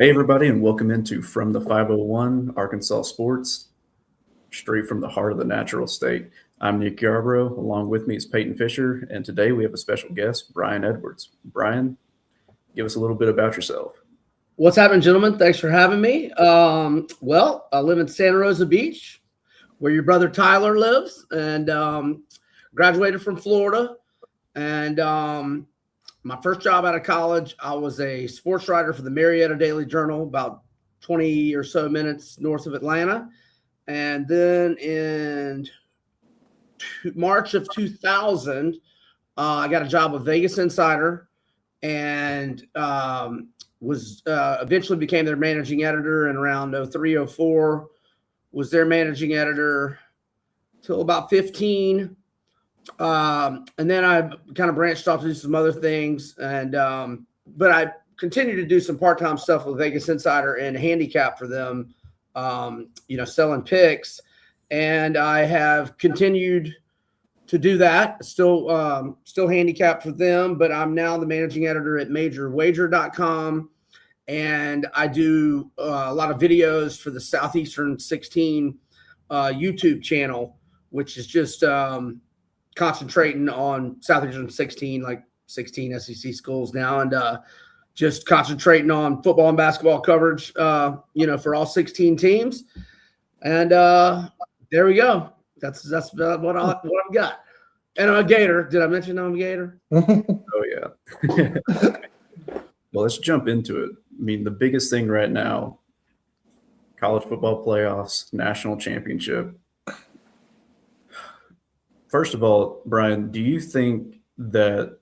Hey, everybody, and welcome into From the 501 Arkansas Sports, straight from the heart of the natural state. I'm Nick Yarbrough. Along with me is Peyton Fisher, and today we have a special guest, Brian Edwards. Brian, give us a little bit about yourself. What's happening, gentlemen? Thanks for having me. Well, I live in Santa Rosa Beach, where your brother Tyler lives, and graduated from Florida. And my first job out of college, I was a sports writer for the Marietta Daily Journal, about 20 or so minutes north of Atlanta. And then in March of 2000, I got a job with Vegas Insider, and was eventually became their managing editor. And around 03, 04, was their managing editor till about 15. And then I kind of branched off to do some other things. And but I continued to do some part-time stuff with Vegas Insider and handicap for them, selling picks. And I have continued to do that, still handicapped for them, but I'm now the managing editor at majorwager.com. And I do a lot of videos for the Southeastern 16 YouTube channel, which is just concentrating on Southeastern 16, like 16 SEC schools now, and just concentrating on football and basketball coverage, for all 16 teams. And there we go. That's what I've got. And I'm a Gator. Did I mention I'm a Gator? Oh, yeah. Well, let's jump into it. I mean, the biggest thing right now, college football playoffs, national championship. First of all, Brian, do you think that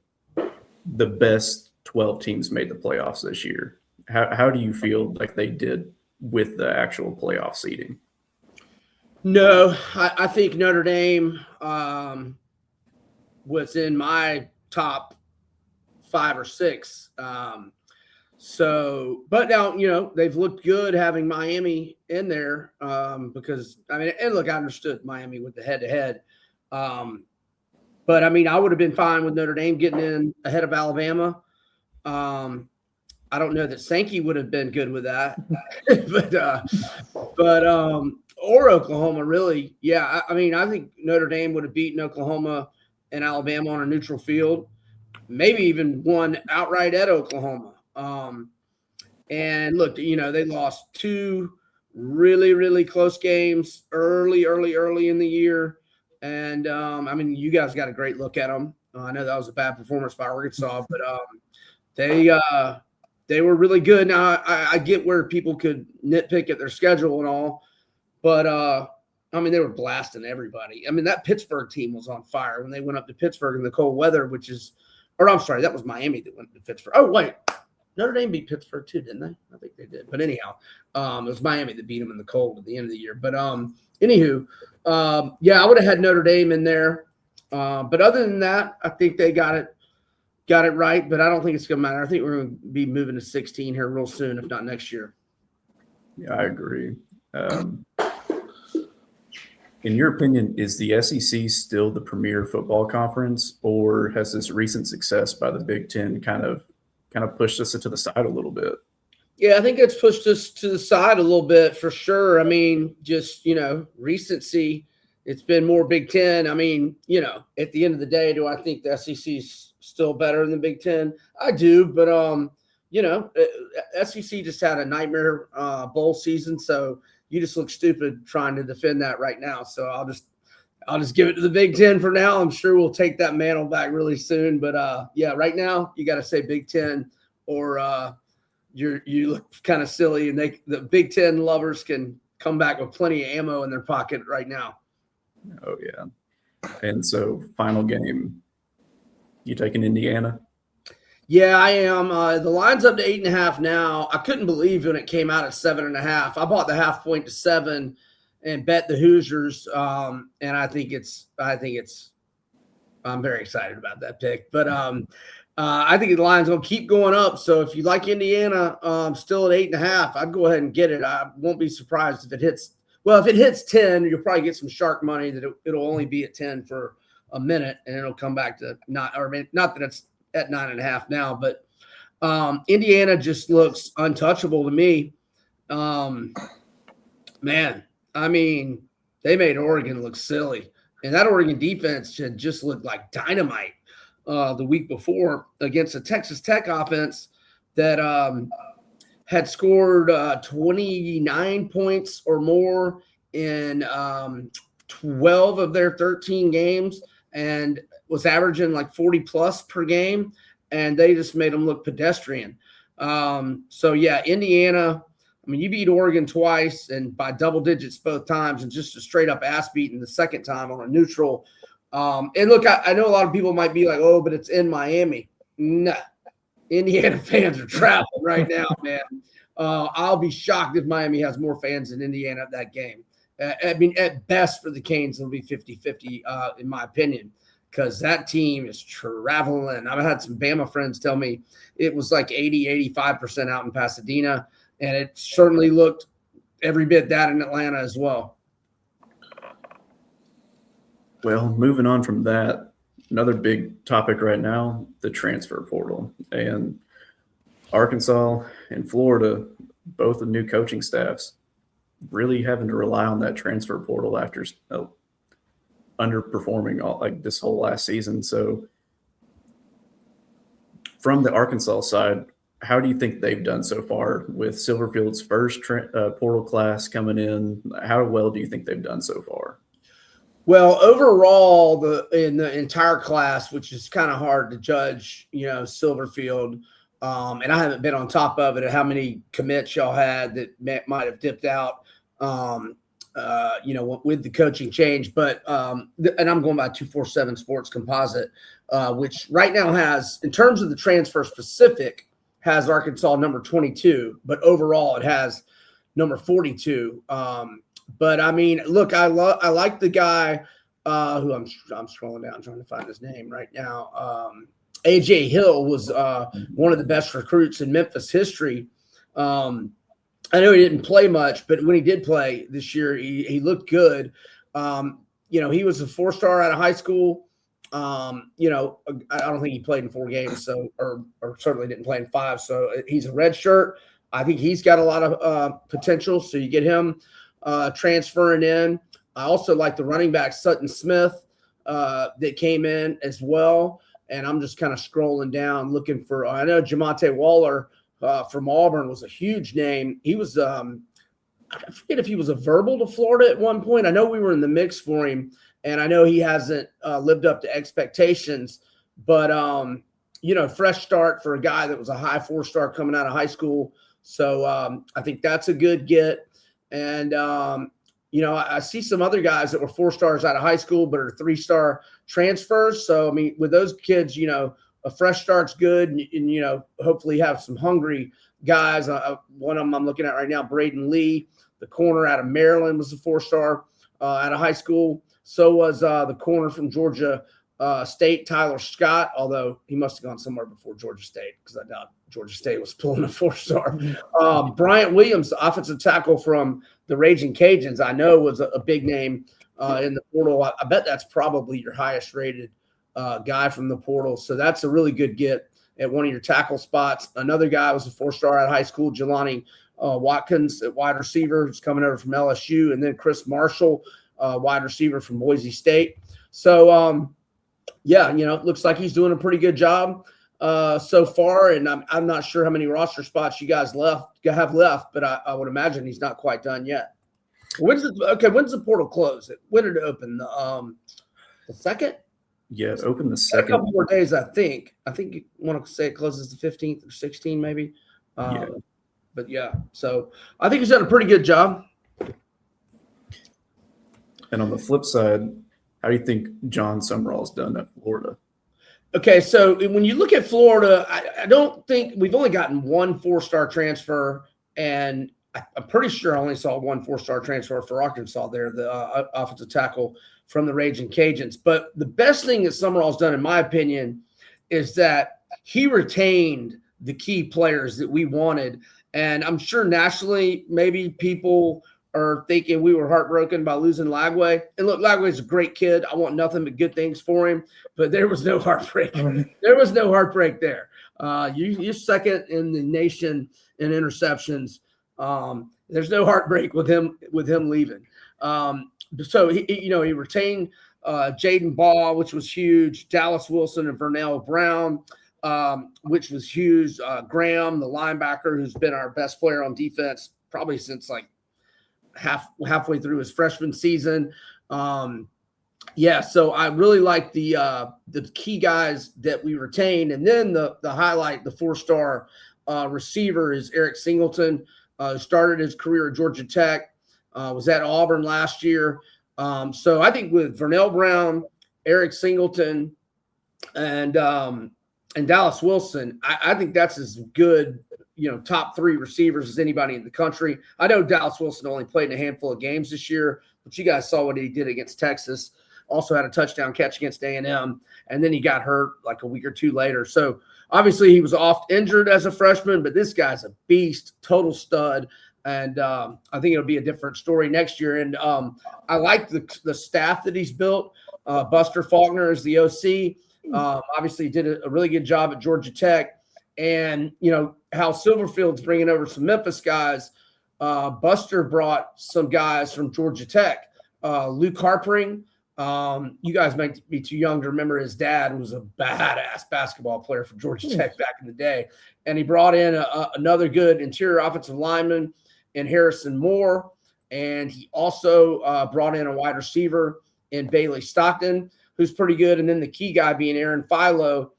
the best 12 teams made the playoffs this year? How do you feel like they did with the actual playoff seeding? No, I think Notre Dame was in my top 5 or 6. But now, they've looked good having Miami in there because, and look, I understood Miami with the head-to-head. But, I would have been fine with Notre Dame getting in ahead of Alabama. I don't know that Sankey would have been good with that. Or Oklahoma, really. Yeah, I think Notre Dame would have beaten Oklahoma and Alabama on a neutral field, maybe even won outright at Oklahoma. And look, they lost 2 really, really close games early in the year. And, you guys got a great look at them. I know that was a bad performance by Arkansas, but they were really good. Now, I get where people could nitpick at their schedule and all, but, they were blasting everybody. That Pittsburgh team was on fire when they went up to Pittsburgh in the cold weather, that was Miami that went to Pittsburgh. Oh, wait. Notre Dame beat Pittsburgh too, didn't they? I think they did. But anyhow, it was Miami that beat them in the cold at the end of the year. But anywho, I would have had Notre Dame in there. But other than that, I think they got it right. But I don't think it's going to matter. I think we're going to be moving to 16 here real soon, if not next year. Yeah, I agree. In your opinion, is the SEC still the premier football conference, or has this recent success by the Big Ten kind of pushed us to the side a little bit? Yeah, I think it's pushed us to the side a little bit for sure. Just, recency, it's been more Big Ten. At the end of the day, do I think the SEC is still better than the Big Ten? I do, but, SEC just had a nightmare bowl season, so you just look stupid trying to defend that right now. So I'll just give it to the Big Ten for now. I'm sure we'll take that mantle back really soon. But right now you got to say Big Ten, or you look kind of silly, and the Big Ten lovers can come back with plenty of ammo in their pocket right now. Oh yeah. And so final game, you taking Indiana? Yeah, I am. The line's up to 8.5 now. I couldn't believe when it came out at 7.5. I bought the half point to 7 and bet the Hoosiers. And I'm very excited about that pick. But I think the line's going to keep going up. So if you like Indiana still at 8.5, I'd go ahead and get it. I won't be surprised if it hits. Well, if it hits 10, you'll probably get some shark money that it'll only be at 10 for a minute, and it'll come back to not that it's at 9.5 now, but Indiana just looks untouchable to me. Man, I mean, they made Oregon look silly. And that Oregon defense just looked like dynamite the week before against a Texas Tech offense that had scored 29 points or more in 12 of their 13 games and was averaging like 40 plus per game. And they just made them look pedestrian. So, yeah, Indiana, I mean, you beat Oregon twice and by double digits both times and just a straight up ass beating the second time on a neutral. And look, I know a lot of people might be like, oh, but it's in Miami. No, Indiana fans are traveling right now, man. I'll be shocked if Miami has more fans than Indiana at that game. I mean, at best for the Canes, it'll be 50-50 in my opinion, because that team is traveling. I've had some Bama friends tell me it was like 80-85% out in Pasadena. And it certainly looked every bit that in Atlanta as well. Well, moving on from that, another big topic right now, the transfer portal. And Arkansas and Florida, both the new coaching staffs, really having to rely on that transfer portal after underperforming like this whole last season. So from the Arkansas side, how do you think they've done so far with Silverfield's first portal class coming in? How well do you think they've done so far? Well, overall, in the entire class, which is kind of hard to judge, Silverfield, and I haven't been on top of it, how many commits y'all had that might have dipped out, with the coaching change. But and I'm going by 247 Sports Composite, which right now has, in terms of the transfer specific, has Arkansas number 22, but overall it has number 42. But I mean, look, I like the guy who I'm scrolling down trying to find his name right now. AJ Hill was one of the best recruits in Memphis history. I know he didn't play much, but when he did play this year, he looked good. He was a 4-star out of high school. I don't think he played in 4 games, so or certainly didn't play in 5. So he's a red shirt. I think he's got a lot of potential. So you get him transferring in. I also like the running back Sutton Smith that came in as well. And I'm just kind of scrolling down looking for. I know Jamonte Waller from Auburn was a huge name. He was I forget if he was a verbal to Florida at one point. I know we were in the mix for him. And I know he hasn't lived up to expectations, but, fresh start for a guy that was a high 4-star coming out of high school. So I think that's a good get. And, I see some other guys that were 4 stars out of high school, but are 3-star transfers. So, I mean, with those kids, a fresh start's good and hopefully have some hungry guys. One of them I'm looking at right now, Braden Lee, the corner out of Maryland, was a 4-star out of high school. So was the corner from Georgia State, Tyler Scott, although he must have gone somewhere before Georgia State because I doubt Georgia State was pulling a 4-star. Bryant Williams, the offensive tackle from the Raging Cajuns, I know was a big name in the portal. I bet that's probably your highest rated guy from the portal. So that's a really good get at one of your tackle spots. Another guy was a 4-star out of high school, Jelani Watkins at wide receiver, who's coming over from LSU, and then Chris Marshall, wide receiver from Boise State. So, it looks like he's doing a pretty good job so far. And I'm not sure how many roster spots you guys have left, but I would imagine he's not quite done yet. When's the portal close? When did it open? The second? Yeah, it opened the second. A couple more days, I think. I think you want to say it closes the 15th or 16th, maybe. But yeah, so I think he's done a pretty good job. And on the flip side, how do you think John Summerall's done at Florida? Okay, so when you look at Florida, I don't think we've only gotten one 4-star transfer, and I'm pretty sure I only saw one 4-star transfer for Arkansas there, the offensive tackle from the Raging Cajuns. But the best thing that Summerall's done, in my opinion, is that he retained the key players that we wanted. And I'm sure nationally, maybe people are thinking we were heartbroken by losing Lagway. And look, Lagway's a great kid. I want nothing but good things for him. But there was no heartbreak. There was no heartbreak there. You're second in the nation in interceptions. There's no heartbreak with him leaving. So he retained Jaden Ball, which was huge. Dallas Wilson and Vernell Brown, which was huge. Graham, the linebacker, who's been our best player on defense probably since like halfway through his freshman season. So I really like the key guys that we retained. And then the highlight, the 4-star receiver is Eric Singleton, who started his career at Georgia Tech, was at Auburn last year. So I think with Vernell Brown, Eric Singleton, and Dallas Wilson, I think that's as good, top 3 receivers as anybody in the country. I know Dallas Wilson only played in a handful of games this year, but you guys saw what he did against Texas. Also had a touchdown catch against A&M, and then he got hurt like a week or two later. So obviously he was oft injured as a freshman, but this guy's a beast, total stud. And I think it'll be a different story next year. And I like the staff that he's built. Buster Faulkner is the OC. Obviously did a really good job at Georgia Tech. And, how Silverfield's bringing over some Memphis guys. Buster brought some guys from Georgia Tech. Luke Harpering. You guys might be too young to remember his dad was a badass basketball player for Georgia Tech back in the day. And he brought in another good interior offensive lineman in Harrison Moore. And he also brought in a wide receiver in Bailey Stockton, who's pretty good. And then the key guy being Aaron Philo,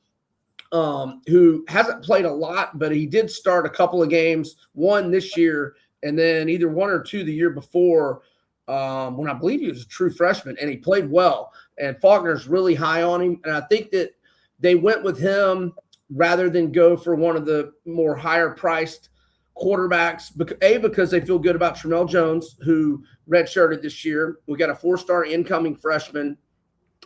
who hasn't played a lot, but he did start a couple of games, one this year, and then either 1 or 2 the year before, when I believe he was a true freshman, and he played well. And Faulkner's really high on him. And I think that they went with him rather than go for one of the more higher-priced quarterbacks, because they feel good about Tramel Jones, who redshirted this year. We got a 4-star incoming freshman.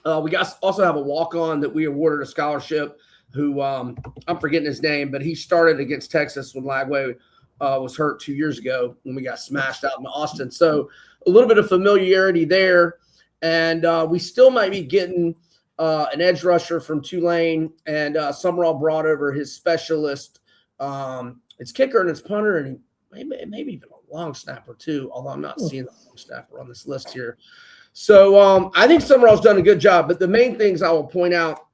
We also have a walk-on that we awarded a scholarship who I'm forgetting his name, but he started against Texas when Lagway was hurt 2 years ago when we got smashed out in Austin. So a little bit of familiarity there. And we still might be getting an edge rusher from Tulane, and Summerall brought over his specialist. It's kicker and it's punter, and maybe even a long snapper too, although I'm not seeing the long snapper on this list here. So I think Summerall's done a good job. But the main things I will point out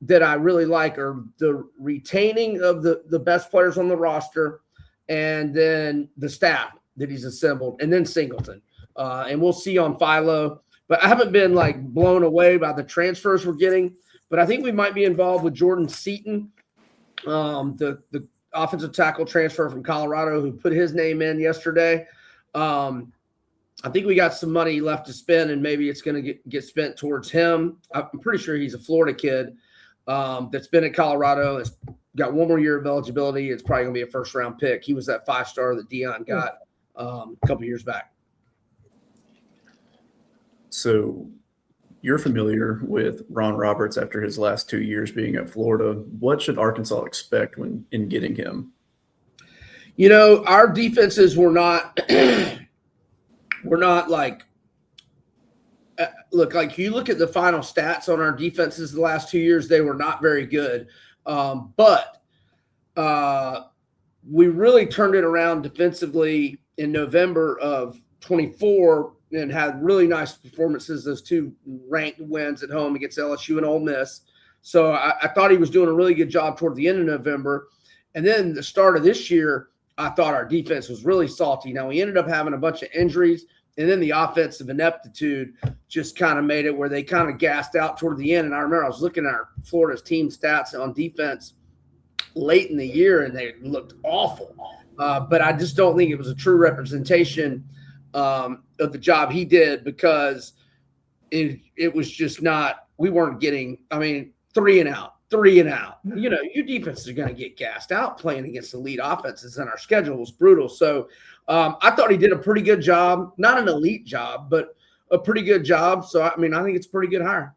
that I really like are the retaining of the best players on the roster, and then the staff that he's assembled, and then Singleton. And we'll see on Philo. But I haven't been like blown away by the transfers we're getting. But I think we might be involved with Jordan Seaton, the offensive tackle transfer from Colorado, who put his name in yesterday. I think we got some money left to spend, and maybe it's going to get spent towards him. I'm pretty sure he's a Florida kid that's been at Colorado. It's got 1 more year of eligibility. It's probably going to be a first-round pick. He was that 5-star that Dion got a couple years back. So you're familiar with Ron Roberts after his last 2 years being at Florida. What should Arkansas expect in getting him? Our defenses were not like like you look at the final stats on our defenses the last 2 years, they were not very good. But we really turned it around defensively in November of 24 and had really nice performances, those 2 ranked wins at home against LSU and Ole Miss. So I thought he was doing a really good job toward the end of November. And then the start of this year, I thought our defense was really salty. Now, we ended up having a bunch of injuries, and then the offensive ineptitude just kind of made it where they kind of gassed out toward the end. And I remember I was looking at our Florida's team stats on defense late in the year, and they looked awful. But I just don't think it was a true representation of the job he did, because it was just not – we weren't getting – 3 and out. Your defense is going to get gassed out playing against elite offenses, and our schedule was brutal. So I thought he did a pretty good job, not an elite job, but a pretty good job. So, I think it's a pretty good hire.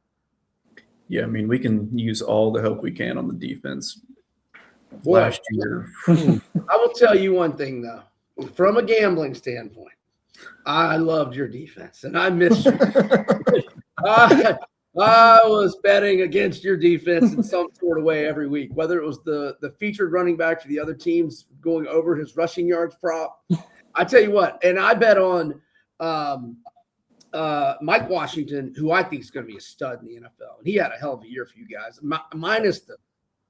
Yeah, we can use all the help we can on the defense. Last year. I will tell you one thing, though. From a gambling standpoint, I loved your defense, and I missed you. I was betting against your defense in some sort of way every week, whether it was the featured running back for the other teams going over his rushing yards prop. I tell you what, and I bet on Mike Washington, who I think is going to be a stud in the NFL. And he had a hell of a year for you guys, minus the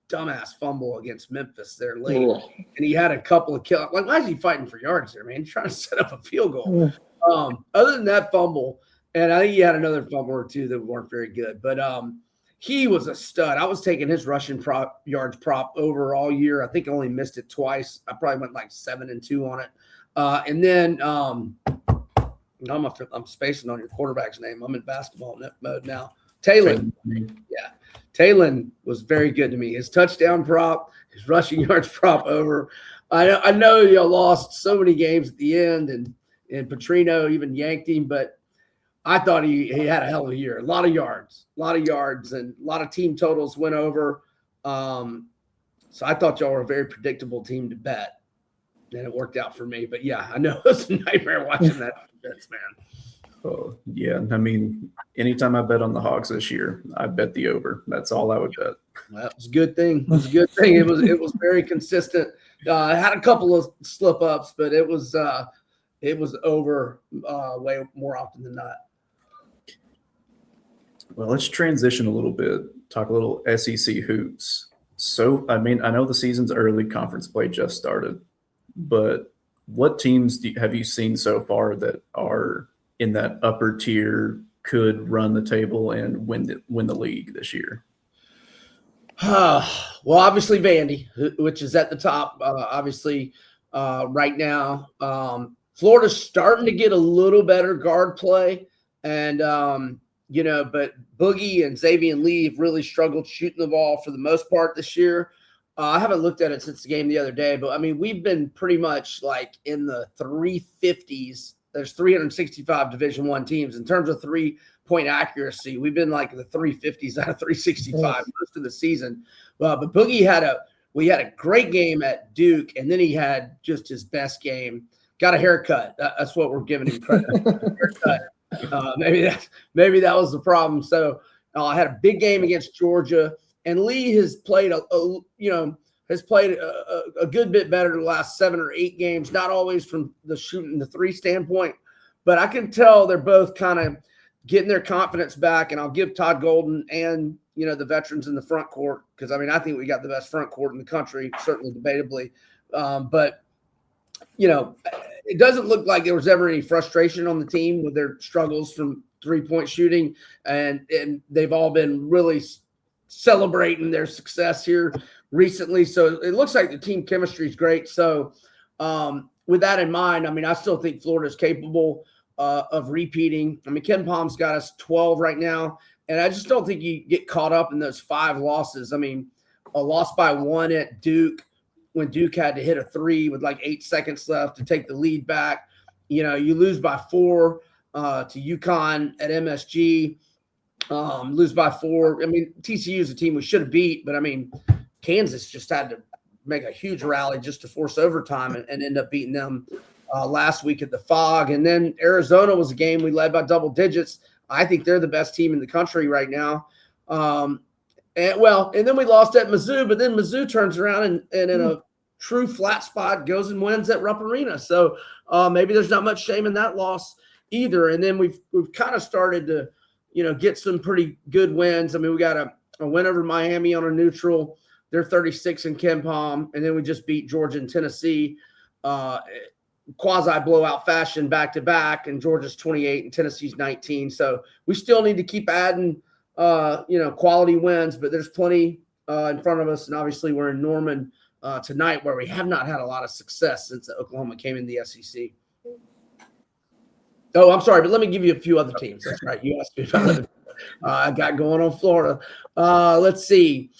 dumbass fumble against Memphis there late. Ugh. And he had a couple of kills. Like, why is he fighting for yards there, man? He's trying to set up a field goal. Other than that fumble, and I think he had another fumble or two that weren't very good. But he was a stud. I was taking his rushing yards prop over all year. I think I only missed it twice. I probably went like 7-2 on it. And then I'm spacing on your quarterback's name. I'm in basketball mode now. Taylor. Yeah. Taylor was very good to me. His touchdown prop, his rushing yards prop over. I know you lost so many games at the end, and Petrino even yanked him, but I thought he had a hell of a year. A lot of yards, and a lot of team totals went over. So I thought y'all were a very predictable team to bet, and it worked out for me. But yeah, I know it was a nightmare watching that defense, man. Oh, yeah. I mean, anytime I bet on the Hogs this year, I bet the over. That's all I would bet. Well, it was a good thing. It was a good thing. It was very consistent. I had a couple of slip ups, but it was over way more often than not. Well, let's transition a little bit, talk a little SEC hoops. So, I mean, I know the season's early, conference play just started, but what teams have you seen so far that are in that upper tier, could run the table and win the league this year? Well, obviously Vandy, which is at the top, obviously right now. Florida's starting to get a little better guard play, and but Boogie and Xavier Lee have really struggled shooting the ball for the most part this year. I haven't looked at it since the game the other day, but I mean, we've been pretty much like in the 350s. There's 365 Division I teams in terms of 3-point accuracy. We've been like the 350s out of 365 most of the season. But Boogie had a great game at Duke, and then he had just his best game. Got a haircut. That's what we're giving him credit. Haircut. Maybe that was the problem. So I had a big game against Georgia, and Lee has played a good bit better the last 7 or 8 games. Not always from the shooting the three standpoint, but I can tell they're both kind of getting their confidence back. And I'll give Todd Golden and the veterans in the front court, because I mean I think we got the best front court in the country, certainly debatably. But it doesn't look like there was ever any frustration on the team with their struggles from 3-point shooting, and they've all been really celebrating their success here recently. So it looks like the team chemistry is great. So with that in mind, I mean, I still think Florida is capable of repeating. I mean, Ken Palm's got us 12 right now, and I just don't think you get caught up in those 5 losses. I mean, a loss by 1 at Duke, when Duke had to hit a 3 with like 8 seconds left to take the lead back. You lose by 4 to UConn at MSG. Lose by 4. I mean, TCU is a team we should have beat, but I mean, Kansas just had to make a huge rally just to force overtime and end up beating them last week at the Fog. And then Arizona was a game we led by double digits. I think they're the best team in the country right now. And then we lost at Mizzou, but then Mizzou turns around and in a true flat spot goes and wins at Rupp Arena. So maybe there's not much shame in that loss either. And then we've kind of started to, get some pretty good wins. I mean, we got a win over Miami on a neutral. They're 36 in Ken Palm. And then we just beat Georgia and Tennessee quasi blowout fashion back to back. And Georgia's 28 and Tennessee's 19. So we still need to keep adding quality wins, but there's plenty in front of us. And obviously we're in Norman tonight, where we have not had a lot of success since Oklahoma came in the SEC. Oh, I'm sorry, but let me give you a few other teams. That's right. You asked me about other I got going on Florida. Let's see.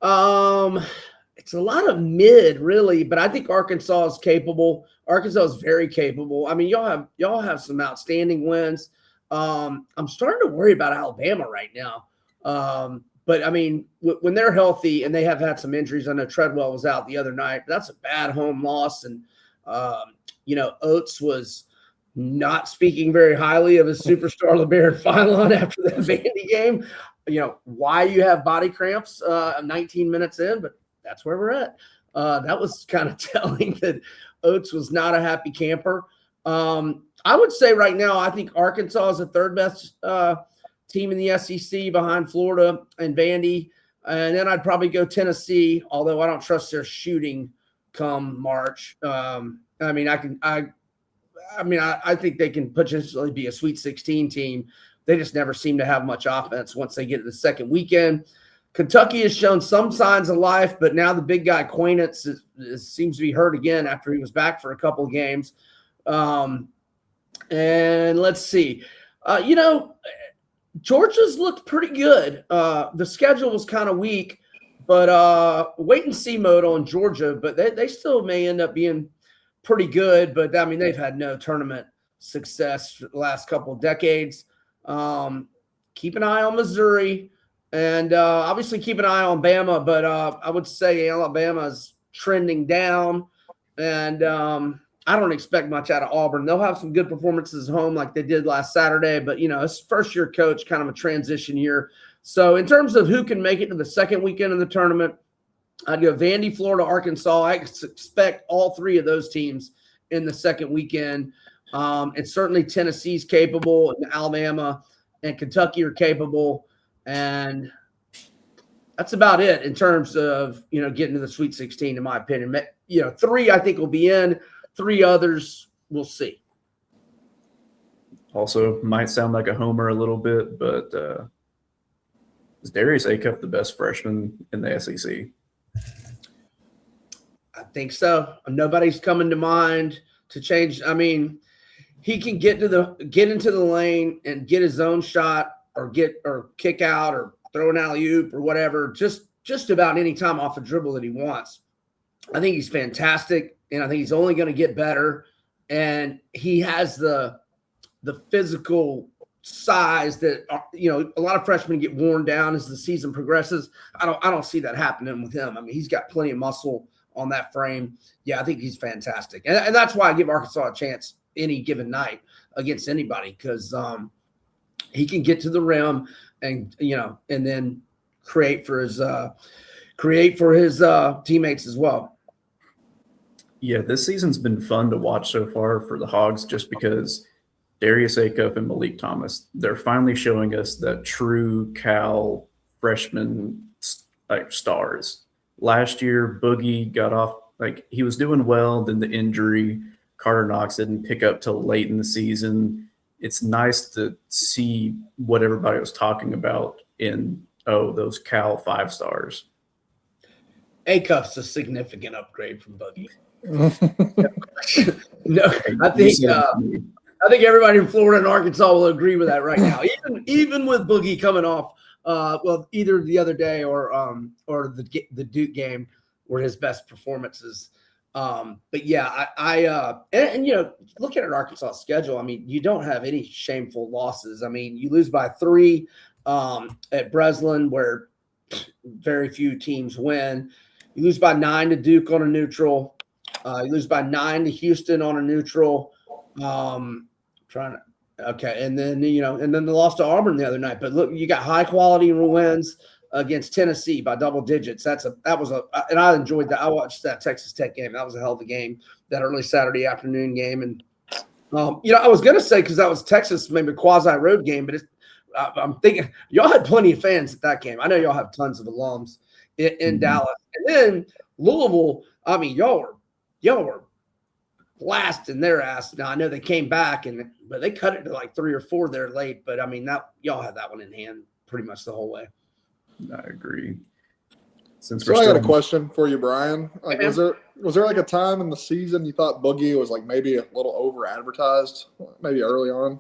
It's a lot of mid, really, but I think Arkansas is capable. Arkansas is very capable. I mean, y'all have some outstanding wins. I'm starting to worry about Alabama right now. But I mean, when they're healthy, and they have had some injuries, I know Treadwell was out the other night, but that's a bad home loss. And, Oates was not speaking very highly of his superstar LeBaron Philon after that Vandy game. Why you have body cramps 19 minutes in, but that's where we're at. That was kind of telling that Oates was not a happy camper. I would say right now, I think Arkansas is the third best team in the SEC behind Florida and Vandy. And then I'd probably go Tennessee, although I don't trust their shooting come March. I think they can potentially be a Sweet 16 team. They just never seem to have much offense once they get to the second weekend. Kentucky has shown some signs of life, but now the big guy Quainitz seems to be hurt again after he was back for a couple of games. And let's see. Georgia's looked pretty good. The schedule was kind of weak, but wait and see mode on Georgia. But they still may end up being pretty good. But, they've had no tournament success for the last couple of decades. Keep an eye on Missouri. And obviously keep an eye on Bama. But I would say Alabama's trending down. And I don't expect much out of Auburn. They'll have some good performances at home like they did last Saturday, but, it's first-year coach, kind of a transition year. So in terms of who can make it to the second weekend of the tournament, I'd go Vandy, Florida, Arkansas. I expect all three of those teams in the second weekend. And certainly Tennessee's capable, and Alabama and Kentucky are capable. And that's about it in terms of, getting to the Sweet 16, in my opinion. Three I think will be in. Three others, we'll see. Also, might sound like a homer a little bit, but is Darius Acuff the best freshman in the SEC? I think so. Nobody's coming to mind to change. He can get into the lane and get his own shot or kick out or throw an alley-oop or whatever, just about any time off a dribble that he wants. I think he's fantastic. And I think he's only going to get better. And he has the physical size that, a lot of freshmen get worn down as the season progresses. I don't see that happening with him. He's got plenty of muscle on that frame. Yeah, I think he's fantastic. And that's why I give Arkansas a chance any given night against anybody, because he can get to the rim and then create for his teammates as well. Yeah, this season's been fun to watch so far for the Hogs, just because Darius Acuff and Malik Thomas, they're finally showing us that true Cal freshman stars. Last year, Boogie got off, he was doing well, then the injury, Carter Knox didn't pick up till late in the season. It's nice to see what everybody was talking about in, those Cal 5 stars. Acuff's a significant upgrade from Boogie. No, I think everybody in Florida and Arkansas will agree with that right now. Even with Boogie coming off, either the other day or the Duke game were his best performances. But yeah, look at an Arkansas schedule. You don't have any shameful losses. You lose by 3 at Breslin, where very few teams win. You lose by 9 to Duke on a neutral. You lose by 9 to Houston on a neutral. And then the loss to Auburn the other night. But look, you got high quality wins against Tennessee by double digits. And I enjoyed that. I watched that Texas Tech game. That was a hell of a game, that early Saturday afternoon game. And I was gonna say, because that was Texas, maybe a quasi road game, but I'm thinking y'all had plenty of fans at that game. I know y'all have tons of alums in Dallas, and then Louisville. Y'all were blasting their ass. Now I know they came back, but they cut it to like 3 or 4 there late. But that y'all had that one in hand pretty much the whole way. I agree. I got a question for you, Brian. Was there like a time in the season you thought Boogie was maybe a little over advertised, maybe early on?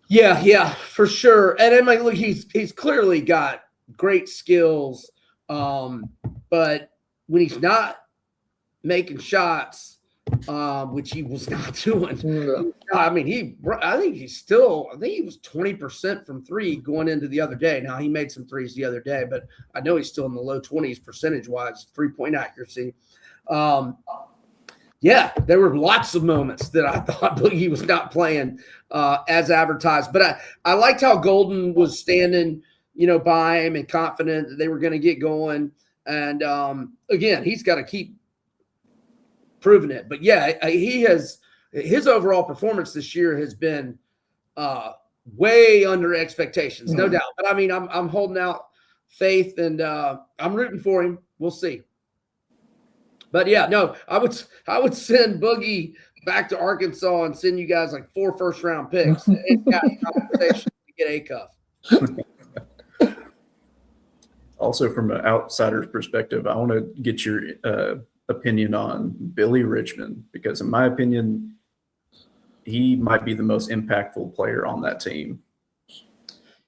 Yeah, for sure. And look, he's clearly got great skills, but when he's not making shots, which he was not doing. Yeah. I think he was 20% from 3 going into the other day. Now he made some threes the other day, but I know he's still in the low 20s percentage wise, 3-point accuracy. Yeah, there were lots of moments that I thought Boogie was not playing as advertised. But I liked how Golden was standing, by him and confident that they were going to get going. And again, he's got to keep proving it. But yeah, his overall performance this year has been way under expectations, no doubt. But I mean, I'm holding out faith, and I'm rooting for him. We'll see. But yeah, no, I would send Boogie back to Arkansas and send you guys like 4 first-round picks. It's got compensation to get a cuff. Also, from an outsider's perspective, I want to get your opinion on Billy Richmond, because in my opinion, he might be the most impactful player on that team.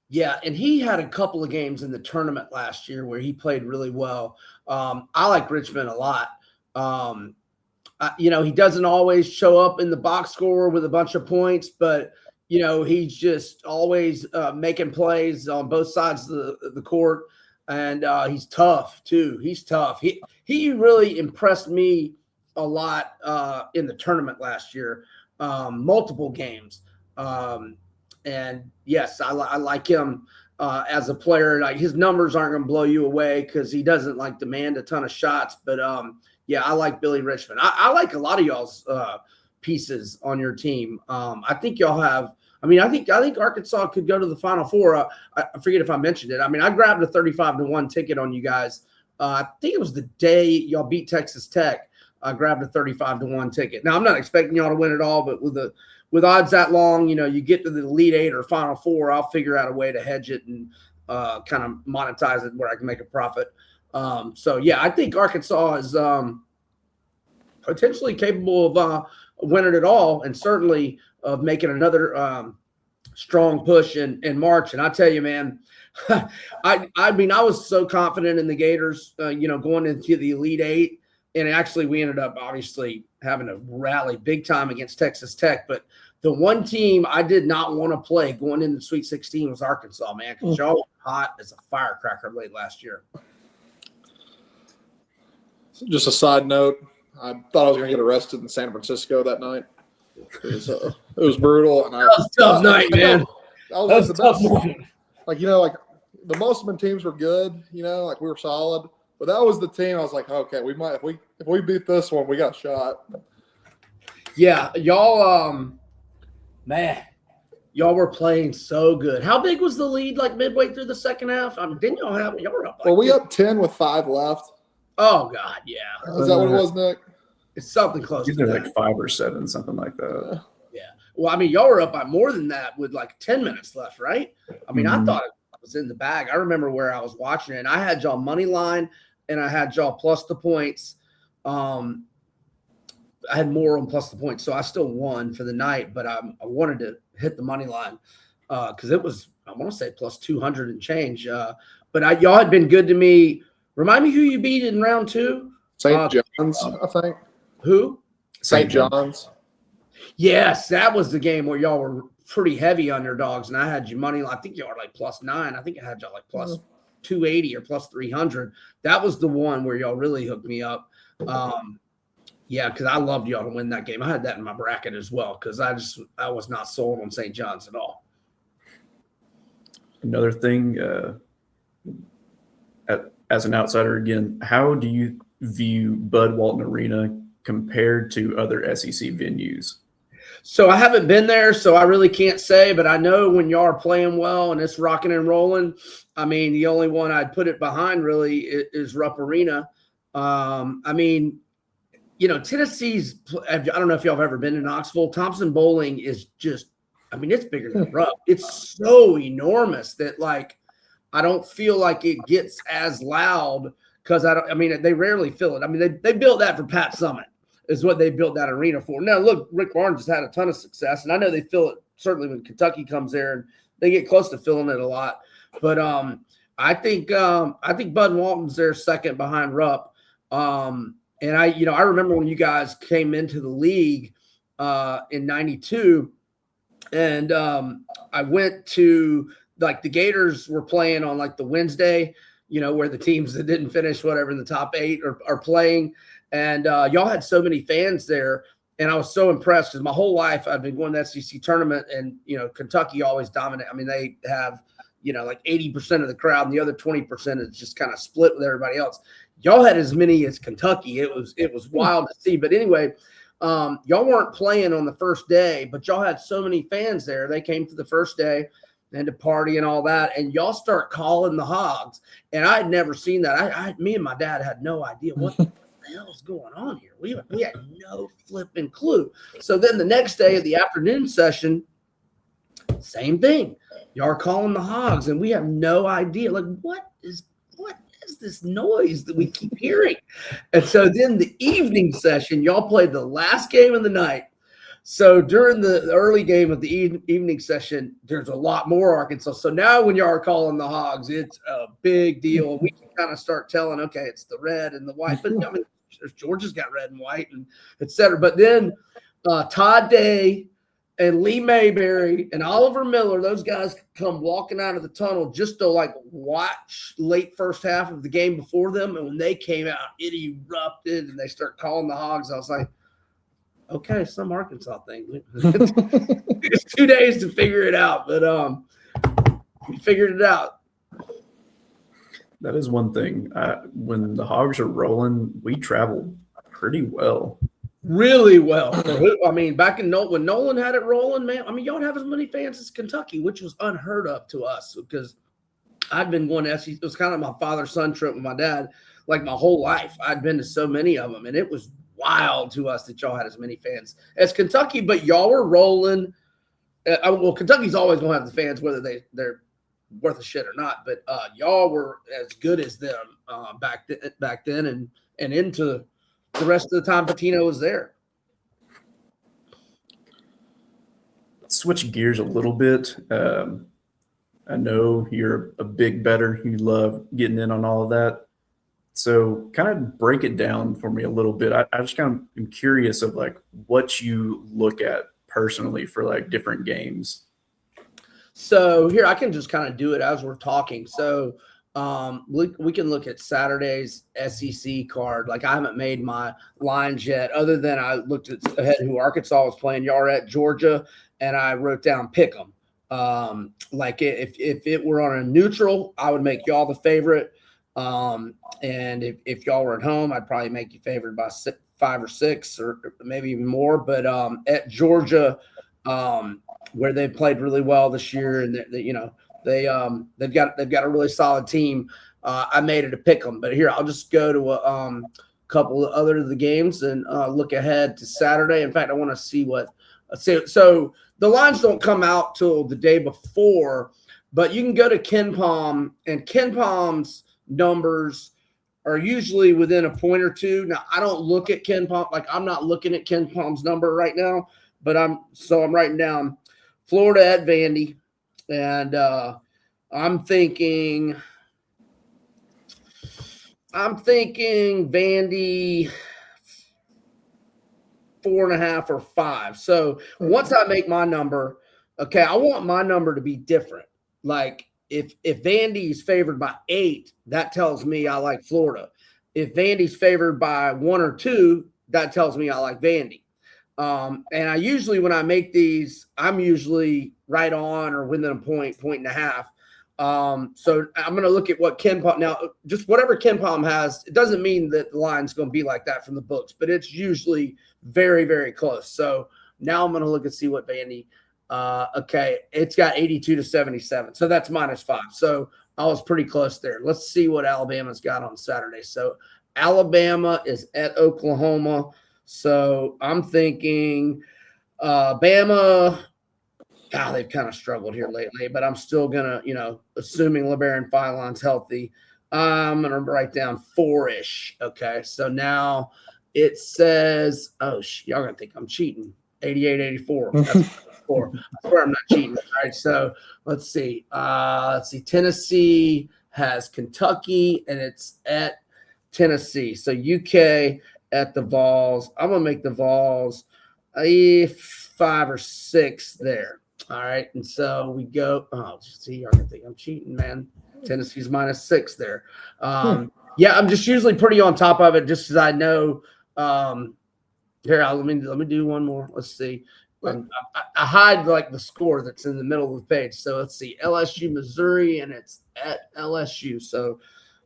Yeah, and he had a couple of games in the tournament last year where he played really well. I like Richmond a lot. He doesn't always show up in the box score with a bunch of points, but he's just always making plays on both sides of the court, and he's tough too. He's tough. He really impressed me a lot in the tournament last year, multiple games. And yes, I like him as a player. Like, his numbers aren't going to blow you away because he doesn't demand a ton of shots, but yeah, I like Billy Richmond. I like a lot of y'all's pieces on your team. I think y'all have. I think Arkansas could go to the Final Four. I forget if I mentioned it. I grabbed a 35-1 ticket on you guys. I think it was the day y'all beat Texas Tech. I grabbed a 35-1 ticket. Now, I'm not expecting y'all to win it all, but with odds that long, you get to the Elite Eight or Final Four, I'll figure out a way to hedge it and kind of monetize it where I can make a profit. So yeah, I think Arkansas is potentially capable of winning it all, and certainly of making another strong push in March. And I tell you, man, I was so confident in the Gators, going into the Elite Eight, and actually we ended up obviously having to rally big time against Texas Tech. But the one team I did not want to play going into the Sweet 16 was Arkansas, man, because y'all were hot as a firecracker late last year. Just a side note, I thought I was going to get arrested in San Francisco that night. It was brutal. And that was a tough night, man. That was the best. The Musselman teams were good, we were solid. But that was the team I was like, okay, we might, if we beat this one, we got a shot. Yeah, y'all, man, y'all were playing so good. How big was the lead midway through the second half? Didn't y'all were up? Were we up 10 with 5 left? Oh, God, yeah. Is that what it was, Nick? It's something close to that. 5 or 7, something like that. Yeah. Well, y'all were up by more than that with 10 minutes left, right? I thought it was in the bag. I remember where I was watching it, and I had y'all money line, and I had y'all plus the points. I had more on plus the points, so I still won for the night, but I wanted to hit the money line because it was, I want to say, plus 200 and change. But y'all had been good to me. Remind me who you beat in round 2? St. John's, I think. Who? St. John's. Yes, that was the game where y'all were pretty heavy underdogs, and I had you money line. I think y'all were plus 9. I think I had y'all plus 280 or plus 300. That was the one where y'all really hooked me up. Yeah, because I loved y'all to win that game. I had that in my bracket as well because I was not sold on St. John's at all. Another thing, as an outsider again, how do you view Bud Walton Arena compared to other SEC venues? So I haven't been there, so I really can't say, but I know when y'all are playing well and it's rocking and rolling, the only one I'd put it behind really is Rupp Arena. Tennessee's – I don't know if y'all have ever been to Knoxville. Thompson Bowling is just – it's bigger than Rupp. It's so enormous that, I don't feel like it gets as loud because they rarely fill it. They built that for Pat Summitt is what they built that arena for. Now, look, Rick Barnes has had a ton of success, and I know they fill it certainly when Kentucky comes there, and they get close to filling it a lot. But I think Bud Walton's there second behind Rupp. And I remember when you guys came into the league in '92, and I went to the Gators were playing on the Wednesday, where the teams that didn't finish whatever in the top 8 are playing. And y'all had so many fans there. And I was so impressed because my whole life I've been going to the SEC tournament, and Kentucky always dominate. I mean, they have like 80% of the crowd, and the other 20% is just kind of split with everybody else. Y'all had as many as Kentucky. It was wild to see. But anyway, y'all weren't playing on the first day, but y'all had so many fans there. They came to the first day and to party and all that, and y'all start calling the Hogs. And I had never seen that. Me and my dad had no idea what the hell's going on here. We had no flipping clue. So then the next day of the afternoon session, same thing. Y'all are calling the Hogs, and we have no idea. Like, what is this noise that we keep hearing? And so then the evening session, y'all played the last game of the night. So during the early game of the evening session, there's a lot more Arkansas. So now when y'all are calling the Hogs, it's a big deal. We can kind of start telling, okay, it's the red and the white. But I mean, Georgia's got red and white, and et cetera. But then Todd Day and Lee Mayberry and Oliver Miller, those guys come walking out of the tunnel just to watch late first half of the game before them. And when they came out, it erupted and they start calling the Hogs. I was like, okay, some Arkansas thing. It's 2 days to figure it out, but we figured it out. That is one thing. When the Hogs are rolling, we travel pretty well. Really well. I mean, back in when Nolan had it rolling, man, I mean, y'all have as many fans as Kentucky, which was unheard of to us because I'd been going to SEC. It was kind of my father-son trip with my dad, like my whole life. I'd been to so many of them, and it was wild to us that y'all had as many fans as Kentucky, but y'all were rolling. Well, Kentucky's always going to have the fans, whether they're worth a shit or not, but y'all were as good as them back then and into the rest of the time Patino was there. Switch gears a little bit. I know you're a big bettor. You love getting in on all of that. So kind of break it down for me a little bit. I just kind of am curious of what you look at personally for different games. So here I can just kind of do it as we're talking. So we can look at Saturday's SEC card. I haven't made my lines yet, other than I looked ahead who Arkansas was playing. Y'all are at Georgia, and I wrote down pick 'em. If it were on a neutral, I would make y'all the favorite. And if y'all were at home, I'd probably make you favored by 5 or 6 or maybe even more. But at Georgia, where they've played really well this year, and they've got a really solid team. I made it a pick 'em, but here I'll just go to a couple of other of the games and look ahead to Saturday. In fact, I want to see what. So the lines don't come out till the day before, but you can go to KenPom, and KenPom's numbers are usually within a point or two. Now I don't look at KenPom, I'm not looking at KenPom's number right now, but I'm writing down Florida at Vandy, and I'm thinking Vandy 4.5 or 5. So once I make my number, okay, I want my number to be different. If Vandy is favored by 8, that tells me I like Florida. If Vandy's favored by 1 or 2, that tells me I like Vandy. And I usually, when I make these, I'm usually right on or within a point and a half. So I'm going to look at what KenPom now. Just whatever KenPom has, it doesn't mean that the line's going to be like that from the books, but it's usually very, very close. So now I'm going to look and see what Vandy. Okay, it's got 82 to 77, so that's -5. So I was pretty close there. Let's see what Alabama's got on Saturday. So Alabama is at Oklahoma. So I'm thinking Bama. They've kind of struggled here lately, but I'm still gonna, assuming LeBaron Philon's healthy, I'm gonna write down 4-ish. Okay, so now it says, y'all gonna think I'm cheating. 88-84. That's 4. I swear I'm not cheating. All right, so let's see. Tennessee has Kentucky, and it's at Tennessee. So UK at the Vols. I'm gonna make the Vols 5 or 6 there. All right, and so we go. Oh, see, y'all gonna think I'm cheating, man. Tennessee's -6 there. Yeah, I'm just usually pretty on top of it, just because I know Here, let me do one more. Let's see. I hide like the score that's in the middle of the page. So let's see. LSU, Missouri, and it's at LSU. So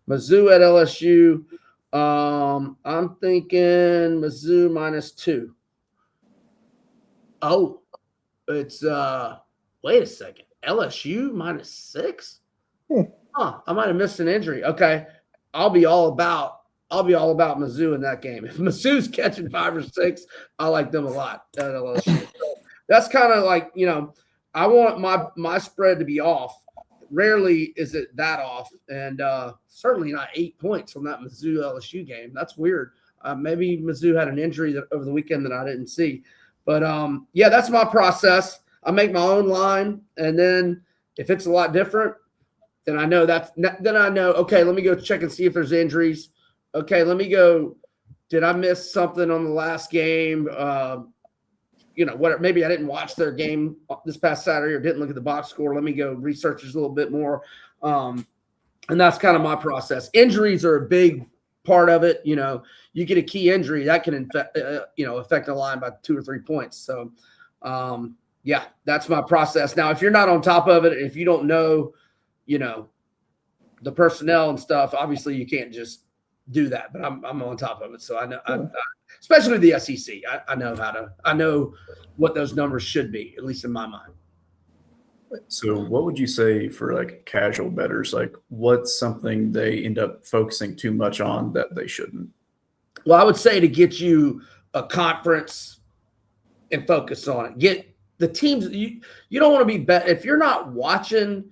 Mizzou at LSU. I'm thinking Mizzou -2. Oh, it's wait a second. LSU -6? I might have missed an injury. Okay. I'll be all about Mizzou in that game. If Mizzou's catching 5 or 6, I like them a lot at LSU. So that's kind of like, I want my spread to be off. Rarely is it that off, and certainly not 8 points from that Mizzou LSU game. That's weird. Maybe Mizzou had an injury over the weekend that I didn't see. But, yeah, that's my process. I make my own line, and then if it's a lot different, then I know okay, let me go check and see if there's injuries. Okay, let me go. Did I miss something on the last game? Maybe I didn't watch their game this past Saturday or didn't look at the box score. Let me go research this a little bit more. And that's kind of my process. Injuries are a big part of it. You get a key injury that can affect a line by 2 or 3 points. So, yeah, that's my process. Now, if you're not on top of it, if you don't know, the personnel and stuff, obviously you can't just do that, but I'm on top of it. So I know, especially the SEC, I know what those numbers should be, at least in my mind. So what would you say for like casual bettors? Like what's something they end up focusing too much on that they shouldn't? Well, I would say to get you a conference and focus on it. Get the teams. You don't want to be bet if you're not watching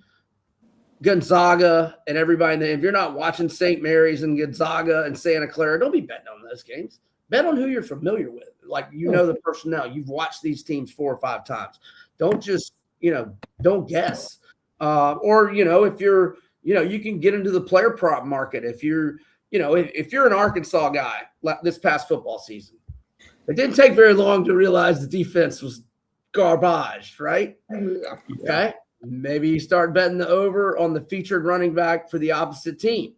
Gonzaga and everybody. If you're not watching St. Mary's and Gonzaga and Santa Clara, don't be betting on those games. Bet on who you're familiar with. Like, the personnel. You've watched these teams 4 or 5 times. Don't just, don't guess. Or, if you're, you can get into the player prop market. If you're, if you're an Arkansas guy this past football season, it didn't take very long to realize the defense was garbage, right? Yeah. Okay. Maybe you start betting the over on the featured running back for the opposite team.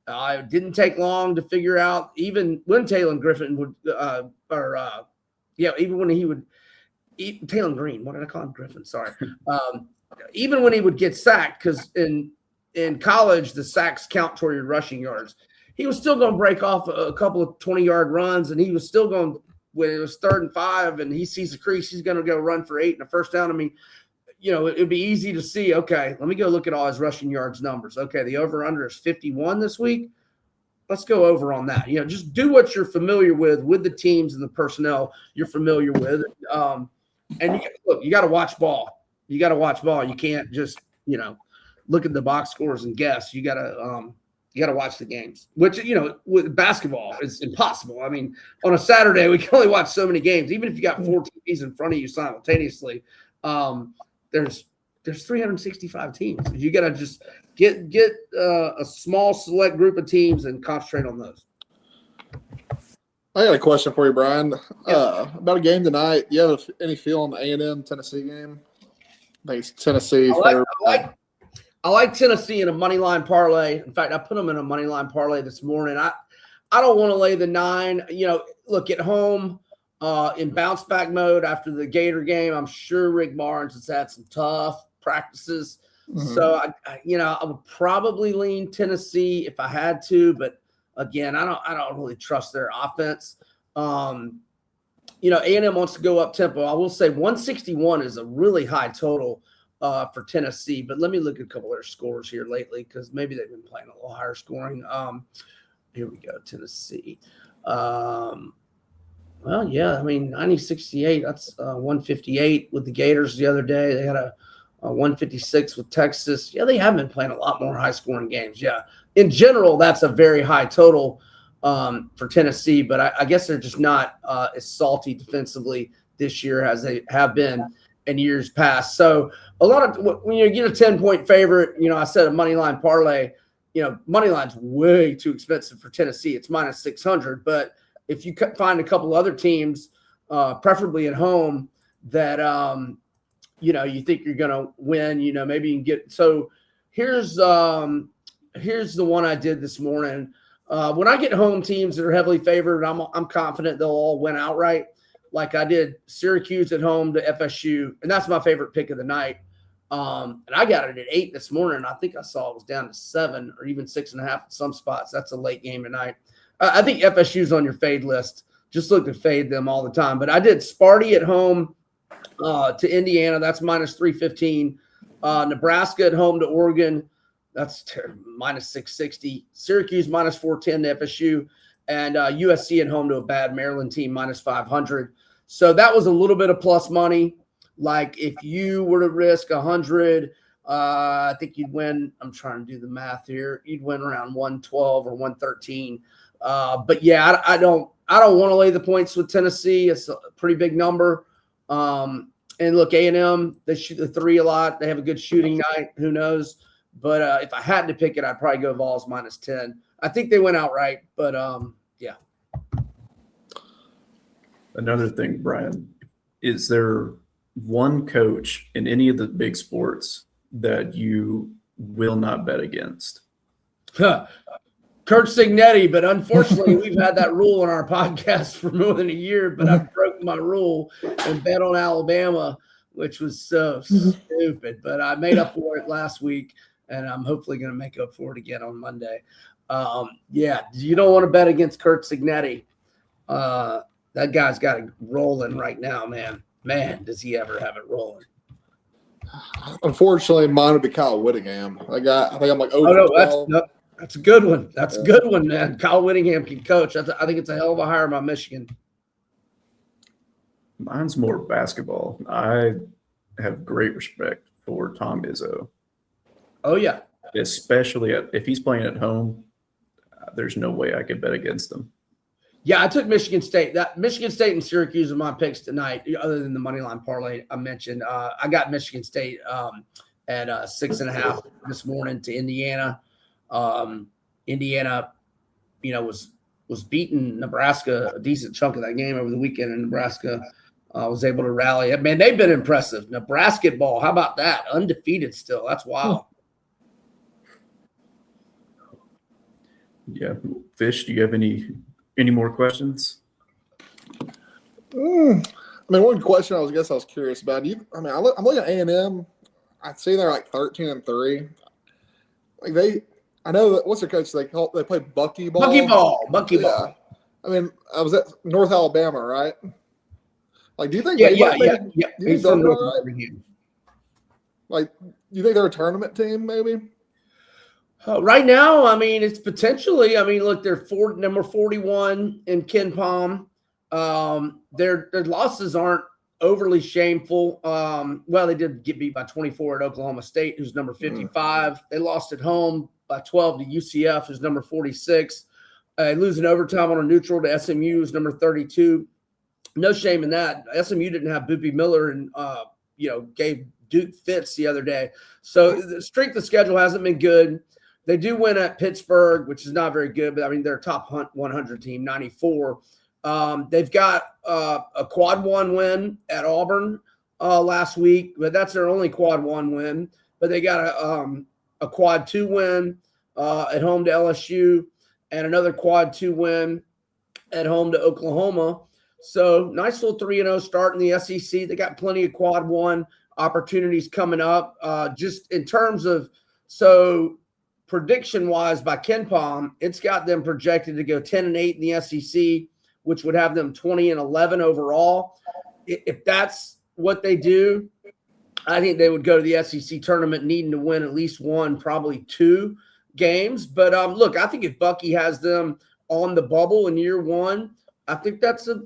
It didn't take long to figure out, even when Taylor Griffin would, even when he would, Taylor Green, what did I call him? Griffin, sorry. Even when he would get sacked, because in college, the sacks count toward your rushing yards. He was still going to break off a couple of 20-yard runs, and he was still going, when it was 3rd and 5, and he sees a crease, he's going to go run for 8 and a first down. I mean, it'd be easy to see, okay, let me go look at all his rushing yards numbers. Okay, the over-under is 51 this week. Let's go over on that. Just do what you're familiar with the teams and the personnel you're familiar with. And you got to watch ball. You got to watch ball. You can't just, look at the box scores and guess. You got to watch the games, which, with basketball is impossible. I mean, on a Saturday, we can only watch so many games. Even if you got 4 TVs in front of you simultaneously, there's 365 teams. You got to just get a small select group of teams and concentrate on those. I got a question for you, Brian. About a game tonight. Do you have any feel on the A&M Tennessee game? Tennessee. I like Tennessee in a money line parlay. In fact, I put them in a money line parlay this morning. I don't want to lay the 9. Look at home. In bounce back mode after the Gator game, I'm sure Rick Barnes has had some tough practices. Mm-hmm. So I would probably lean Tennessee if I had to, but again, I don't really trust their offense. A&M wants to go up tempo. I will say 161 is a really high total for Tennessee, but let me look at a couple of their scores here lately because maybe they've been playing a little higher scoring. Here we go, Tennessee. Well, yeah, I mean, 90-68, that's 158 with the Gators the other day. They had a 156 with Texas. Yeah, they have been playing a lot more high-scoring games. Yeah, in general, that's a very high total for Tennessee, but I guess they're just not as salty defensively this year as they have been in years past. So a lot of when you get a 10-point favorite, I said a money line parlay, money line's way too expensive for Tennessee. It's -600, but if you find a couple other teams, preferably at home, that you think you're going to win, maybe you can get. So here's the one I did this morning. When I get home teams that are heavily favored, I'm confident they'll all win outright. Like I did Syracuse at home to FSU, and that's my favorite pick of the night. And I got it at 8 this morning. I think I saw it was down to 7 or even 6.5 at some spots. That's a late game tonight. I think FSU's on your fade list. Just look to fade them all the time. But I did Sparty at home to Indiana. That's minus 315. Nebraska at home to Oregon. That's minus 660. Syracuse minus 410 to FSU. And USC at home to a bad Maryland team minus 500. So that was a little bit of plus money. Like if you were to risk 100, I think you'd win. I'm trying to do the math here. You'd win around 112 or 113. But yeah, I don't want to lay the points with Tennessee. It's a pretty big number. And look, A&M, they shoot the 3 a lot. They have a good shooting night. Who knows? But if I had to pick it, I'd probably go Vols minus 10. I think they went outright, but yeah. Another thing, Brian, is there one coach in any of the big sports that you will not bet against? Curt Cignetti, but unfortunately, we've had that rule on our podcast for more than a year, but I've broken my rule and bet on Alabama, which was so stupid. But I made up for it last week, and I'm hopefully going to make up for it again on Monday. Yeah, you don't want to bet against Curt Cignetti. That guy's got it rolling right now, man. Man, does he ever have it rolling. Unfortunately, mine would be Kyle Whittingham. I think I'm like, that's a good one. That's a good one, man. Kyle Whittingham can coach. I think it's a hell of a hire by Michigan. Mine's more basketball. I have great respect for Tom Izzo. Oh, yeah. Especially if he's playing at home, there's no way I could bet against him. Yeah, I took Michigan State. Michigan State and Syracuse are my picks tonight, other than the money line parlay I mentioned. I got Michigan State at 6.5 this morning to Indiana. Indiana, was beating Nebraska a decent chunk of that game over the weekend, and Nebraska was able to rally. Man, they've been impressive. Nebraska ball, how about that? Undefeated still. That's wild. Yeah. Fish, do you have any more questions? One question I was curious about. I'm looking at A&M. I'd say they're like 13-3. Like I know that what's their coach? They play Bucky ball. Bucky ball. I was at North Alabama, right? Like, do you think? Yeah. Do you think they'll do all right? Like, do you think they're a tournament team? Maybe. Right now, it's potentially. Look, they're number 41 in Ken Palm. Their losses aren't overly shameful. Well, they did get beat by 24 at Oklahoma State, who's number 55. They lost at home by 12 to UCF, who's number 46. Losing overtime on a neutral to SMU, who's number 32. No shame in that. SMU didn't have Boopy Miller and gave Duke fits the other day. So the strength of schedule hasn't been good. They do win at Pittsburgh, which is not very good, but they're a top 100 team, 94. They've got a quad 1 win at Auburn last week, but that's their only quad 1 win. But they got a quad 2 win at home to LSU and another quad 2 win at home to Oklahoma. So nice little 3-0 start in the SEC. They got plenty of quad 1 opportunities coming up. Just in terms of prediction-wise by Ken Palm, it's got them projected to go 10-8 in the SEC, which would have them 20-11 overall. If that's what they do, I think they would go to the SEC tournament needing to win at least 1, probably 2 games. But look, I think if Bucky has them on the bubble in year 1, I think that's a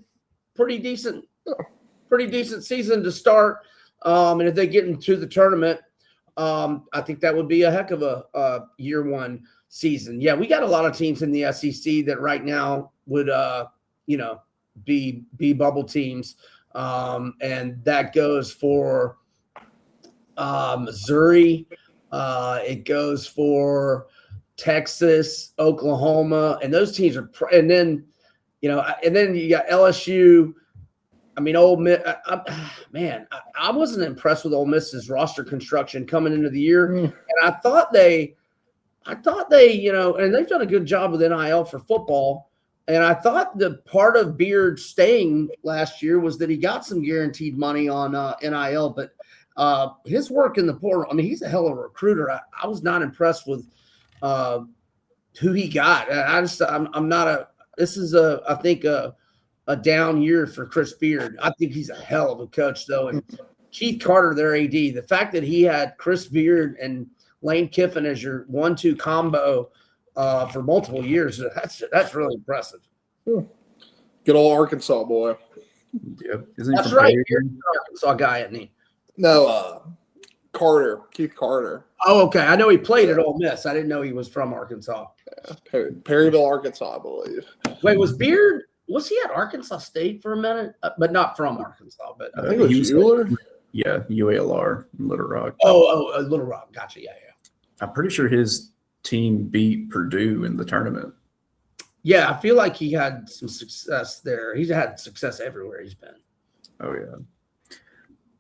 pretty decent season to start. And if they get into the tournament, I think that would be a heck of a year 1 season. Yeah, we got a lot of teams in the SEC that right now would be bubble teams. And that goes for Missouri. It goes for Texas, Oklahoma, and those teams are and then you got LSU. Ole Miss, I wasn't impressed with Ole Miss's roster construction coming into the year. And I thought I thought they, and they've done a good job with NIL for football. And I thought the part of Beard staying last year was that he got some guaranteed money on NIL, but his work in the portal, I mean, he's a hell of a recruiter. I was not impressed with who he got. I'm not this is I think a down year for Chris Beard. I think he's a hell of a coach though. And Keith Carter, their AD, the fact that he had Chris Beard and Lane Kiffin as your 1-2 combo for multiple years, that's really impressive. Good old Arkansas boy. Yeah, that's right. You're an Arkansas guy, isn't he? No, Keith Carter. Oh, okay. I know he played at Ole Miss. I didn't know he was from Arkansas. Yeah, Perryville, Arkansas, I believe. Wait, was he at Arkansas State for a minute? But not from Arkansas. But I think it was Euler. Yeah, UALR in Little Rock. Oh, Little Rock. Gotcha. Yeah. I'm pretty sure his team beat Purdue in the tournament. Yeah, I feel like he had some success there. He's had success everywhere he's been. Oh, yeah.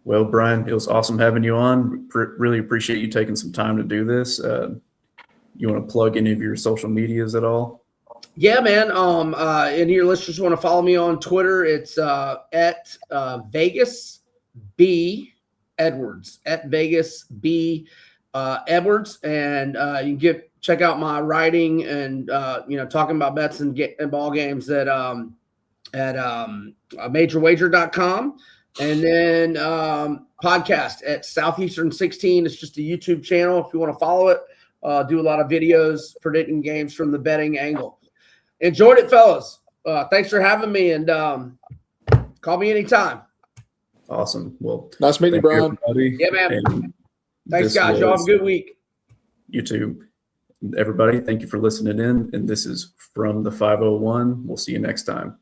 Well, Brian, it was awesome having you on. Really appreciate you taking some time to do this. You want to plug any of your social medias at all? Yeah, man. Any of your listeners want to follow me on Twitter? It's at Vegas B Edwards, at Vegas B Edwards, and you can check out my writing and talking about bets and ball games at majorwager.com, and then podcast at Southeastern 16. It's just a YouTube channel if you want to follow it. Do a lot of videos predicting games from the betting angle. Enjoyed it, fellas. Thanks for having me, and call me anytime. Awesome. Well, nice meeting you, Brian. Yeah, man. Thanks, guys. Y'all have a good week. You too. Everybody, thank you for listening in. And this is From the 501. We'll see you next time.